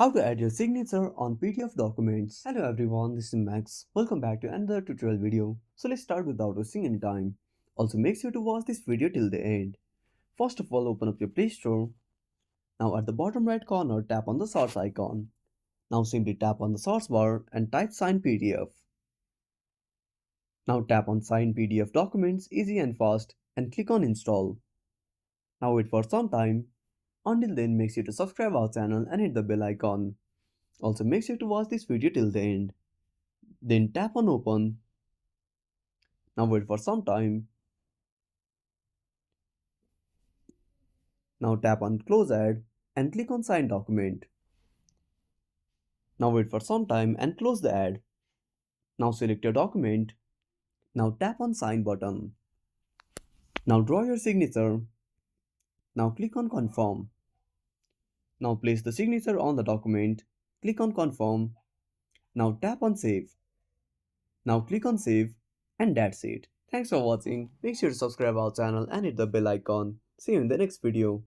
How to add your signature on PDF documents. Hello everyone, this is Max. Welcome back to another tutorial video. So let's start without wasting any time. Also make sure to watch this video till the end. First of all, open up your Play Store. Now at the bottom right corner, tap on the source icon. Now simply tap on the source bar and type sign PDF. Now tap on sign PDF documents easy and fast and click on install. Now wait for some time. Until then, make sure to subscribe our channel and hit the bell icon. Also make sure to watch this video till the end. Then tap on open. Now wait for some time. Now tap on close ad and click on sign document. Now wait for some time and close the ad. Now select your document. Now tap on sign button. Now draw your signature. Now click on confirm. Now place the signature on the document. Click on confirm. Now tap on save. Now click on save and that's it. Thanks for watching. Make sure to subscribe our channel and hit the bell icon. See you in the next video.